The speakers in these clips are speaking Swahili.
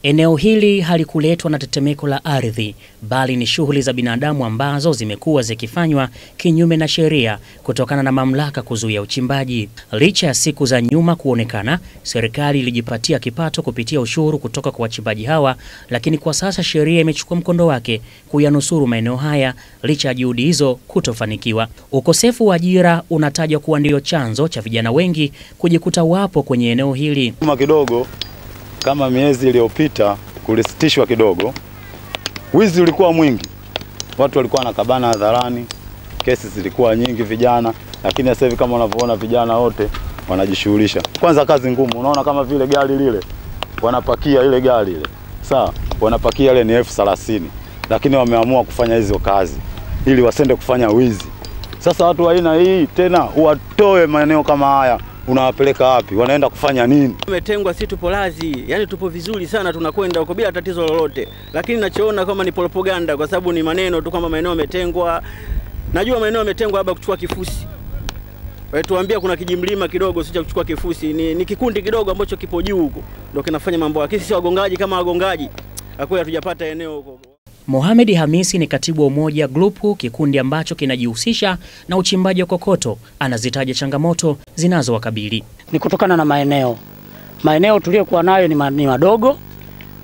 Eneo hili halikuletwa na tetemeko la ardhi, bali ni shughuli za binadamu ambazo zimekuwa zikifanywa kinyume na sheria kutokana na mamlaka kuzuia uchimbaji. Licha ya siku za nyuma kuonekana serikali ilijipatia kipato kupitia ushuru kutoka kwa wachimbaji hawa, lakini kwa sasa sheria imechukua mkondo wake kuyanusuru maeneo haya licha ya juhudi hizo kutofanikiwa. Ukosefu wa ajira unatajwa kuwa ndio chanzo cha vijana wengi kujikuta wapo kwenye eneo hili. Kama miezi iliyopita kulisitishwa kidogo, wizi ulikuwa mwingi, watu walikuwa wanakabana hadharani, kesi zilikuwa nyingi vijana, lakini sasa hivi kama unavyoona vijana wote wanajishughulisha. Kwanza kazi ngumu, unaona kama vile gari lile wanapakia ile gari ile, sawa, wanapakia ile ni 30,000, lakini wameamua kufanya hizo kazi ili wasende kufanya wizi. Sasa watu wa aina hii tena watoe maeneo kama haya, unawapeleka wapi? Wanaenda kufanya nini? Umetengwa, si tupo lazi, yani tupo vizuri sana, tunakwenda huko bila tatizo lolote. Lakini ninachoona kama ni propaganda, kwa sababu ni maneno tu kama maeneo yametengwa. Najua maeneo yametengwa labda kuchukua kifusi. Tuambia kuna kijimlima kidogo sio cha kuchukua kifusi, ni kikundi kidogo ambacho kipo juu huko ndio kinafanya mambo yake. Sisi wagongaji kama wagongaji hakuna hatujapata eneo huko. Mohamed Hamisi ni katibu wa Umoja Group, kikundi ambacho kinajihusisha na uchimbaji wa kokoto. Anazitaja changamoto zinazowakabili. Ni kutokana na maeneo tuliyokuwa nayo ni madogo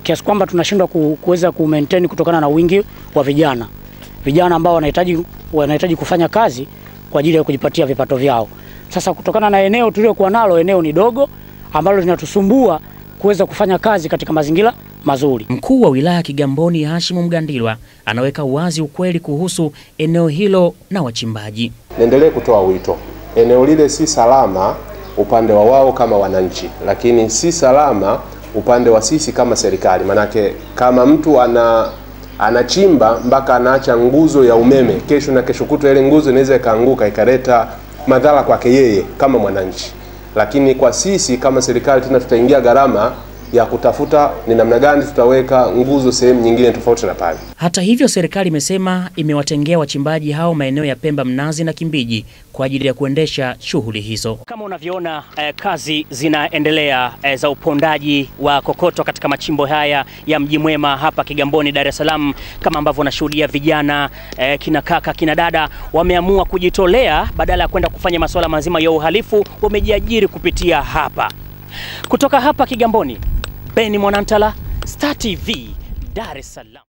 kiasi kwamba tunashindwa kuweza ku-maintain kutokana na wingi wa vijana ambao wanahitaji kufanya kazi kwa ajili ya kujipatia vipato vyao. Sasa kutokana na eneo tuliyokuwa nalo, eneo ni dogo ambalo linatusumbua kuweza kufanya kazi katika mazingira mazuri. Mkuu wa wilaya Kigamboni Hashim Mgandilwa anaweka wazi ukweli kuhusu eneo hilo na wachimbaji. Naendelee kutoa wito. Eneo lile si salama upande wa wao kama wananchi, lakini si salama upande wa sisi kama serikali. Manake kama mtu anachimba mpaka anaacha nguzo ya umeme, kesho na kesho kutwa ile nguzo inaweza ikaanguka ikaleta madhara kwake yeye kama mwananchi. Lakini kwa sisi kama serikali tena tutaingia gharama ya kutafuta ni namna gani tutaweka nguzo sehemu nyingine tofauti na pale. Hata hivyo, serikali imesema imewatengea wachimbaji hao maeneo ya Pemba, Mnazi na Kimbiji kwa ajili ya kuendesha shughuli hizo. Kama unavyoona, kazi zinaendelea za upondaji wa kokoto katika machimbo haya ya Mji Mwema hapa Kigamboni, Dar es Salaam. Kama ambavyo unashuhudia, vijana kina kaka kina dada wameamua kujitolea badala ya kwenda kufanya masuala mazima ya uhalifu, wamejiajiri kupitia hapa. Kutoka hapa Kigamboni, Beni Mwanantala, Star TV, Dar es Salaam.